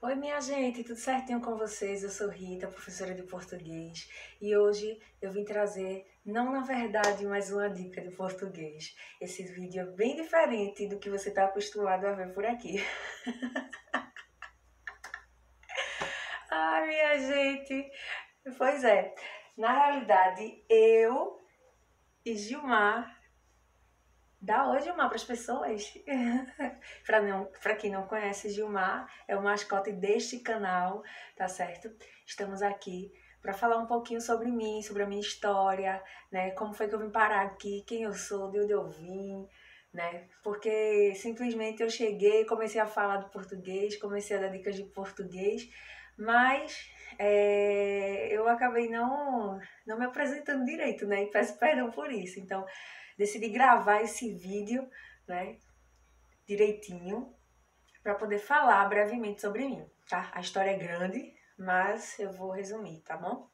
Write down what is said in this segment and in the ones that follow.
Oi, minha gente, tudo certinho com vocês? Eu sou Rita, professora de português, e hoje eu vim trazer, não na verdade, mas uma dica de português. Esse vídeo é bem diferente do que você está acostumado a ver por aqui. Ai, minha gente, pois é, na realidade, eu e Gilmar. Dá oi, Gilmar, para as pessoas. Para quem não conhece, Gilmar é o mascote deste canal, tá certo? Estamos aqui para falar um pouquinho sobre mim, sobre a minha história, né? Como foi que eu vim parar aqui, quem eu sou, de onde eu vim, né? Porque simplesmente eu cheguei, comecei a falar do português, comecei a dar dicas de português, mas eu acabei não me apresentando direito, né? E peço perdão por isso. Então, decidi gravar esse vídeo, né, direitinho, para poder falar brevemente sobre mim, tá? A história é grande, mas eu vou resumir, tá bom?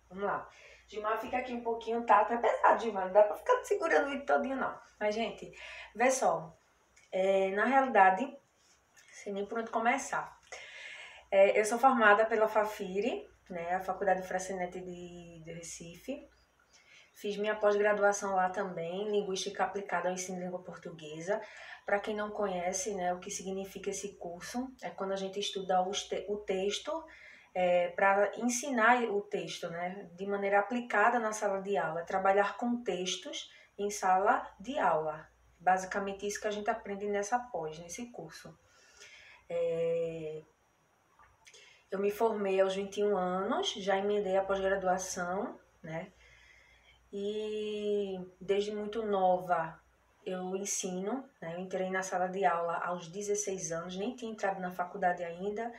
Vamos lá. Gilmar fica aqui um pouquinho, tá? É pesado, Gilmar, não dá pra ficar segurando o vídeo todinho, não. Mas, gente, vê só. Na realidade, sem nem por onde começar. Eu sou formada pela Fafiri, né, a Faculdade Fracinete de Recife. Fiz minha pós-graduação lá também, Linguística Aplicada ao Ensino de Língua Portuguesa. Para quem não conhece, né, o que significa esse curso, é quando a gente estuda o texto para ensinar o texto, né, de maneira aplicada na sala de aula, trabalhar com textos em sala de aula. Basicamente isso que a gente aprende nessa pós, nesse curso. Eu me formei aos 21 anos, já emendei a pós-graduação, né? E desde muito nova eu ensino, né? Eu entrei na sala de aula aos 16 anos, nem tinha entrado na faculdade ainda.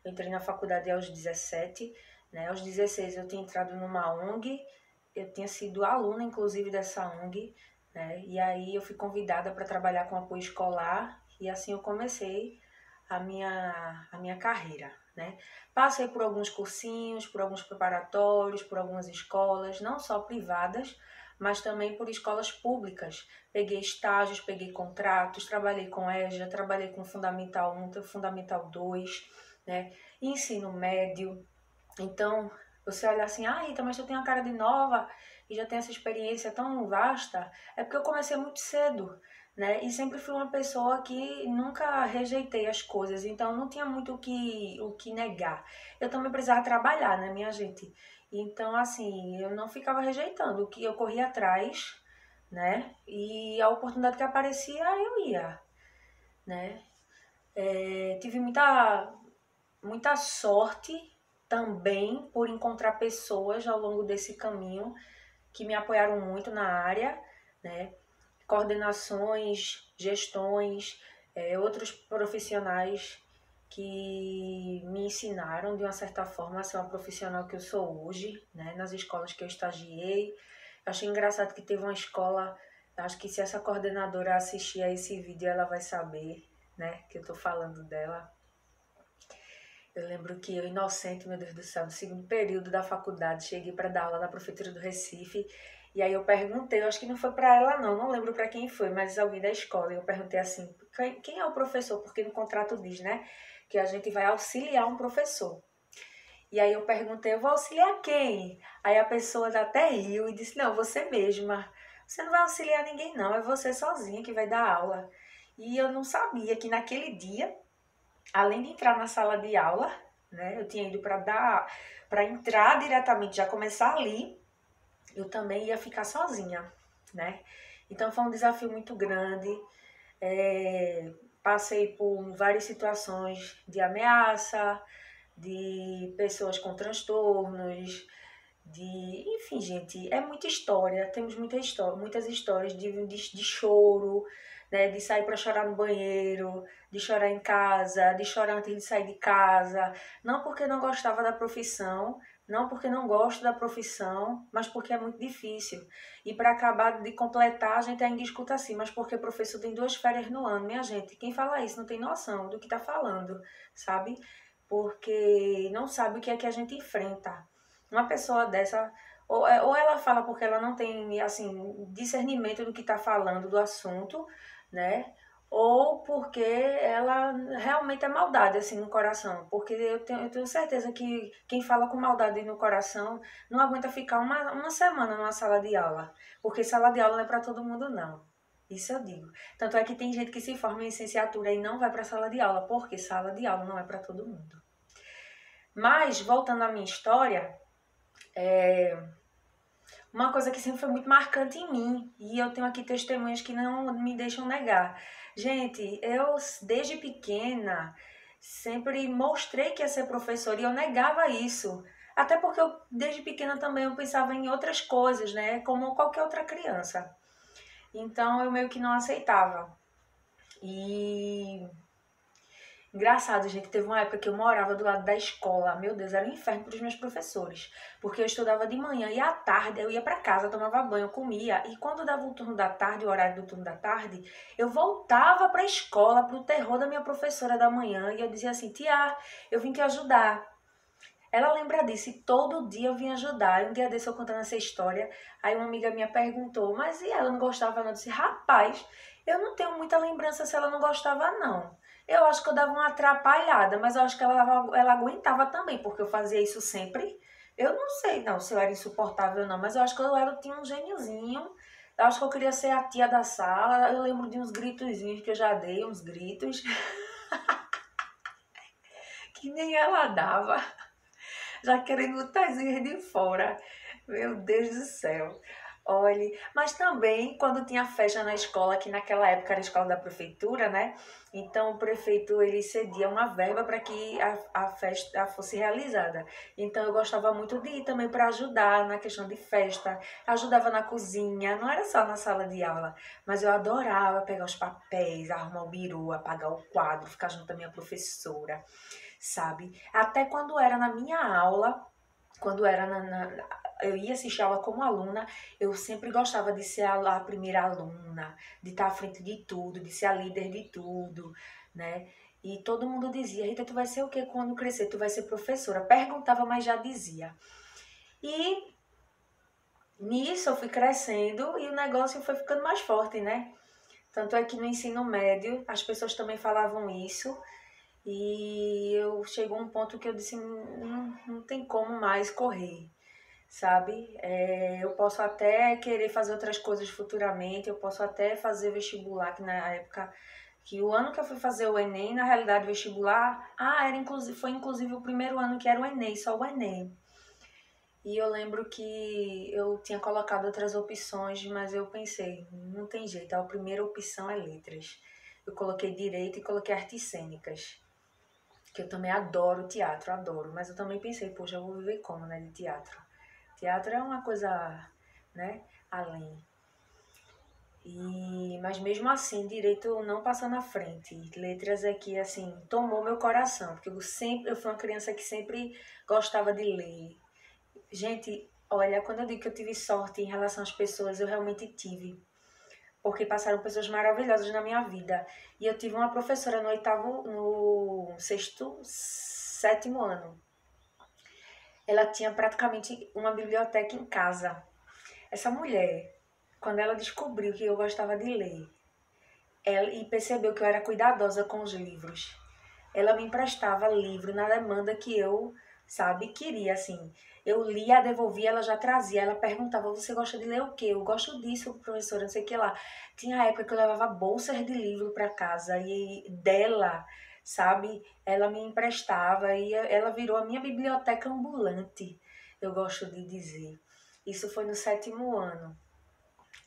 Eu entrei na faculdade aos 17, né? Aos 16 eu tinha entrado numa ONG, eu tinha sido aluna inclusive dessa ONG, né? E aí eu fui convidada para trabalhar com apoio escolar e assim eu comecei a minha carreira, né? Passei por alguns cursinhos, por alguns preparatórios, por algumas escolas, não só privadas, mas também por escolas públicas. Peguei estágios, peguei contratos, trabalhei com EJA, trabalhei com Fundamental 1, Fundamental 2, né? Ensino médio. Então, você olha assim, ah, Rita, mas tu tem uma cara de nova e já tem essa experiência tão vasta. É porque eu comecei muito cedo, né? E sempre fui uma pessoa que nunca rejeitei as coisas, então não tinha muito o que negar. Eu também precisava trabalhar, né, minha gente? Então, assim, eu não ficava rejeitando, o que eu corria atrás, né? E a oportunidade que aparecia, eu ia, né? Tive muita sorte também por encontrar pessoas ao longo desse caminho que me apoiaram muito na área, né? Coordenações, gestões, outros profissionais que me ensinaram de uma certa forma a ser uma profissional que eu sou hoje, né? Nas escolas que eu estagiei. Eu achei engraçado que teve uma escola, acho que se essa coordenadora assistir a esse vídeo ela vai saber, né, que eu tô falando dela. Eu lembro que eu, inocente, meu Deus do céu, no segundo período da faculdade, cheguei para dar aula na prefeitura do Recife. E aí eu perguntei, eu acho que não foi para ela não lembro para quem foi, mas alguém da escola. E eu perguntei assim, quem é o professor? Porque no contrato diz, né, que a gente vai auxiliar um professor. E aí eu perguntei, eu vou auxiliar quem? Aí a pessoa até riu e disse, não, você mesma. Você não vai auxiliar ninguém não, é você sozinha que vai dar aula. E eu não sabia que naquele dia, além de entrar na sala de aula, né, eu tinha ido para entrar diretamente, já começar ali, eu também ia ficar sozinha, né? Então foi um desafio muito grande. Passei por várias situações de ameaça, de pessoas com transtornos, enfim, gente, é muita história, temos muita história, muitas histórias de choro, né, de sair para chorar no banheiro, de chorar em casa, de chorar antes de sair de casa, não porque não gostava da profissão, não porque não gosto da profissão, mas porque é muito difícil. E para acabar de completar, a gente ainda escuta assim, mas porque professor tem 2 férias no ano, minha gente, quem fala isso não tem noção do que está falando, sabe? Porque não sabe o que é que a gente enfrenta. Uma pessoa dessa, ou ela fala porque ela não tem, assim, discernimento do que está falando, do assunto, né? ou porque ela realmente é maldade assim no coração. Porque eu tenho certeza que quem fala com maldade no coração não aguenta ficar uma semana numa sala de aula. Porque sala de aula não é para todo mundo, não. Isso eu digo. Tanto é que tem gente que se forma em licenciatura e não vai para sala de aula, porque sala de aula não é para todo mundo. Mas, voltando à minha história, uma coisa que sempre foi muito marcante em mim, e eu tenho aqui testemunhas que não me deixam negar. Gente, eu desde pequena sempre mostrei que ia ser professora e eu negava isso. Até porque eu, desde pequena também eu pensava em outras coisas, né? Como qualquer outra criança. Então eu meio que não aceitava. E engraçado, gente, teve uma época que eu morava do lado da escola. Meu Deus, era um inferno para os meus professores. Porque eu estudava de manhã e à tarde eu ia para casa, tomava banho, comia. E quando dava o turno da tarde, o horário do turno da tarde, eu voltava para a escola, para o terror da minha professora da manhã. E eu dizia assim, tia, eu vim te ajudar. Ela lembra disso e todo dia eu vim ajudar. E um dia desse eu contando essa história, aí uma amiga minha perguntou, mas e ela não gostava não? Eu disse, rapaz, eu não tenho muita lembrança se ela não gostava não. Eu acho que eu dava uma atrapalhada, mas eu acho que ela aguentava também, porque eu fazia isso sempre. Eu não sei não se eu era insuportável ou não, mas eu acho que eu tinha um gêniozinho. Eu acho que eu queria ser a tia da sala. Eu lembro de uns gritozinhos que eu já dei, uns gritos que nem ela dava. Já querendo botar as unhas de fora. Meu Deus do céu. Olhe, mas também quando tinha festa na escola, que naquela época era a escola da prefeitura, né? Então o prefeito ele cedia uma verba para que a festa fosse realizada. Então eu gostava muito de ir também para ajudar na questão de festa, ajudava na cozinha, não era só na sala de aula, mas eu adorava pegar os papéis, arrumar o biru, apagar o quadro, ficar junto da minha professora, sabe? Até quando era na minha aula, quando era eu ia assistir aula como aluna, eu sempre gostava de ser a primeira aluna, de estar à frente de tudo, de ser a líder de tudo, né? E todo mundo dizia, Rita, tu vai ser o quê quando crescer? Tu vai ser professora. Perguntava, mas já dizia. E nisso eu fui crescendo e o negócio foi ficando mais forte, né? Tanto é que no ensino médio as pessoas também falavam isso. E eu chegou um ponto que eu disse, não tem como mais correr, sabe? Eu posso até querer fazer outras coisas futuramente, eu posso até fazer vestibular, que na época, que o ano que eu fui fazer o Enem, na realidade, o vestibular, foi inclusive o primeiro ano que era o Enem, só o Enem. E eu lembro que eu tinha colocado outras opções, mas eu pensei, não tem jeito, a primeira opção é letras. Eu coloquei direito e coloquei artes cênicas, que eu também adoro teatro, adoro, mas eu também pensei, poxa, eu vou viver como, né, de teatro? Teatro é uma coisa, né, além. Mas mesmo assim, direito não passa na frente. Letras é que, assim, tomou meu coração, porque eu fui uma criança que sempre gostava de ler. Gente, olha, quando eu digo que eu tive sorte em relação às pessoas, eu realmente tive. Porque passaram pessoas maravilhosas na minha vida. E eu tive uma professora no sexto, sétimo ano. Ela tinha praticamente uma biblioteca em casa. Essa mulher, quando ela descobriu que eu gostava de ler, e percebeu que eu era cuidadosa com os livros, ela me emprestava livro na demanda que eu, sabe, queria, assim. Eu lia, devolvia, ela já trazia. Ela perguntava, você gosta de ler o quê? Eu gosto disso, professora, não sei o que lá. Tinha época que eu levava bolsas de livro para casa e dela, sabe, ela me emprestava e ela virou a minha biblioteca ambulante, eu gosto de dizer. Isso foi no sétimo ano.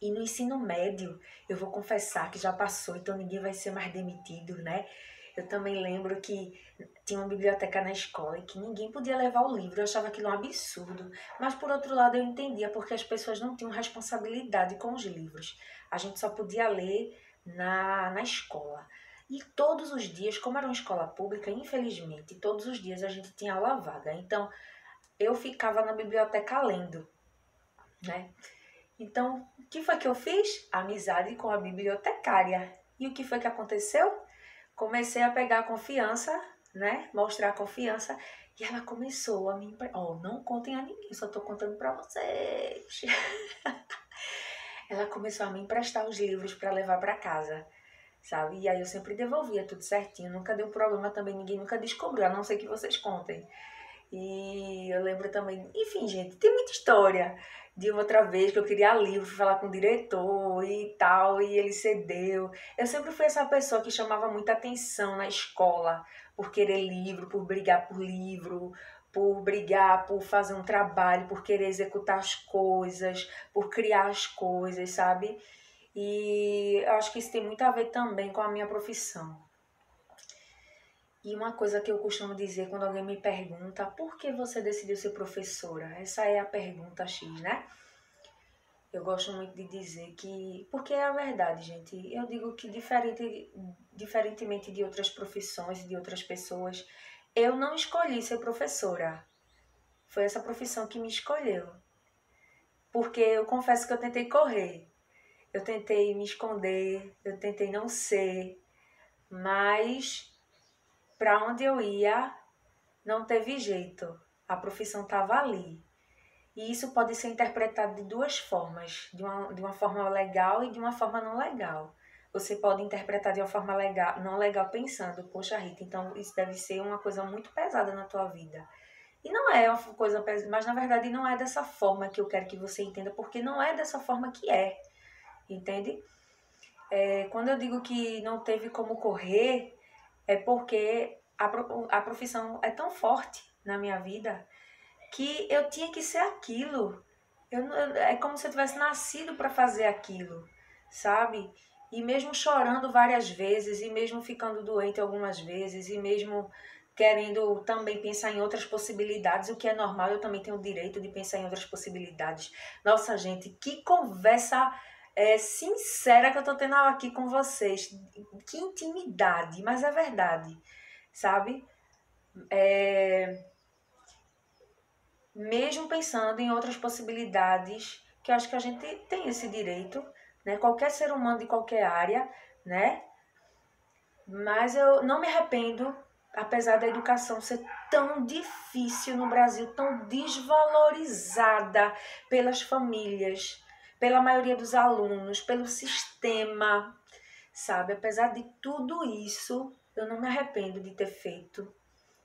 E no ensino médio, eu vou confessar que já passou, então ninguém vai ser mais demitido, né? Eu também lembro que tinha uma biblioteca na escola e que ninguém podia levar o livro. Eu achava aquilo um absurdo. Mas, por outro lado, eu entendia porque as pessoas não tinham responsabilidade com os livros. A gente só podia ler na escola. E todos os dias, como era uma escola pública, infelizmente, todos os dias a gente tinha aula vaga. Então, eu ficava na biblioteca lendo, né? Então, o que foi que eu fiz? Amizade com a bibliotecária. E o que foi que aconteceu? Comecei a pegar confiança, né? Mostrar confiança. E ela começou a me... não contem a ninguém, só tô contando pra vocês. Ela começou a me emprestar os livros para levar para casa. sabe? E aí eu sempre devolvia tudo certinho, nunca deu problema também, ninguém nunca descobriu, a não ser que vocês contem. E eu lembro também, enfim, gente, tem muita história de outra vez que eu queria livro, fui falar com o diretor e tal, e ele cedeu. Eu sempre fui essa pessoa que chamava muita atenção na escola, por querer livro, por brigar por livro, por brigar, por fazer um trabalho, por querer executar as coisas, por criar as coisas, sabe? E eu acho que isso tem muito a ver também com a minha profissão. E uma coisa que eu costumo dizer quando alguém me pergunta por que você decidiu ser professora? Essa é a pergunta X, né? Eu gosto muito de dizer que... Porque é a verdade, gente. Eu digo que diferentemente de outras profissões, de outras pessoas, eu não escolhi ser professora. Foi essa profissão que me escolheu. Porque eu confesso que eu tentei correr. Eu tentei me esconder, eu tentei não ser, mas para onde eu ia, não teve jeito. A profissão estava ali. E isso pode ser interpretado de duas formas, de uma forma legal e de uma forma não legal. Você pode interpretar de uma forma legal, não legal pensando, poxa Rita, então isso deve ser uma coisa muito pesada na tua vida. E não é uma coisa pesada, mas na verdade não é dessa forma que eu quero que você entenda, porque não é dessa forma que é, entende? Quando eu digo que não teve como correr, é porque a profissão é tão forte na minha vida que eu tinha que ser aquilo. É como se eu tivesse nascido para fazer aquilo, sabe? E mesmo chorando várias vezes, e mesmo ficando doente algumas vezes, e mesmo querendo também pensar em outras possibilidades, o que é normal, eu também tenho o direito de pensar em outras possibilidades. Nossa, gente, que conversa sincera que eu tô tendo aqui com vocês. Que intimidade, mas é verdade, sabe? Mesmo pensando em outras possibilidades, que eu acho que a gente tem esse direito, né? Qualquer ser humano de qualquer área, né? Mas eu não me arrependo, apesar da educação ser tão difícil no Brasil, tão desvalorizada pelas famílias, pela maioria dos alunos, pelo sistema, sabe? Apesar de tudo isso, eu não me arrependo de ter feito,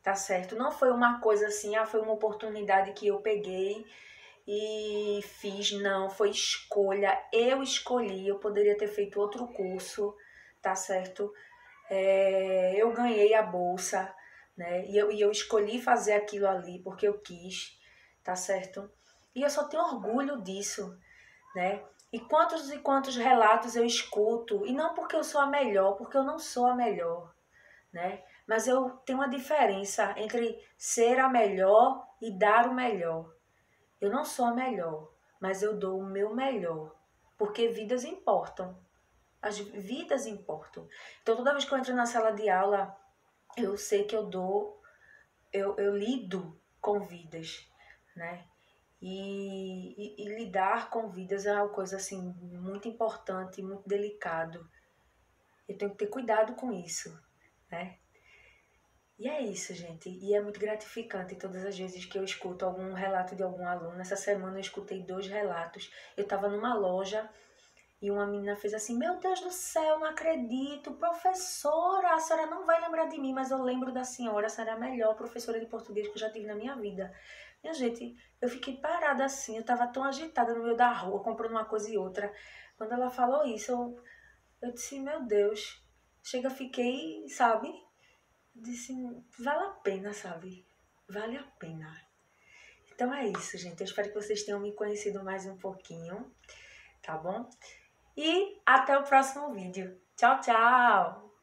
tá certo? Não foi uma coisa assim, foi uma oportunidade que eu peguei e fiz, não, foi escolha, eu escolhi, eu poderia ter feito outro curso, tá certo? Eu ganhei a bolsa, né? E eu escolhi fazer aquilo ali porque eu quis, tá certo? E eu só tenho orgulho disso, né? E quantos relatos eu escuto, e não porque eu sou a melhor, porque eu não sou a melhor, né? Mas eu tenho uma diferença entre ser a melhor e dar o melhor. Eu não sou a melhor, mas eu dou o meu melhor, porque vidas importam. As vidas importam. Então, toda vez que eu entro na sala de aula, eu sei que eu lido com vidas, né? E lidar com vidas é uma coisa, assim, muito importante, muito delicado. Eu tenho que ter cuidado com isso, né? E é isso, gente. E é muito gratificante todas as vezes que eu escuto algum relato de algum aluno. Essa semana eu escutei 2 relatos. Eu estava numa loja e uma menina fez assim: Meu Deus do céu, não acredito, professora, a senhora não vai lembrar de mim, mas eu lembro da senhora, a senhora é a melhor professora de português que eu já tive na minha vida. Minha gente, eu fiquei parada assim, eu estava tão agitada no meio da rua, comprando uma coisa e outra. Quando ela falou isso, eu disse: Meu Deus, chega, fiquei, sabe? Disse: Vale a pena, sabe? Vale a pena. Então é isso, gente. Eu espero que vocês tenham me conhecido mais um pouquinho, tá bom? E até o próximo vídeo. Tchau, tchau!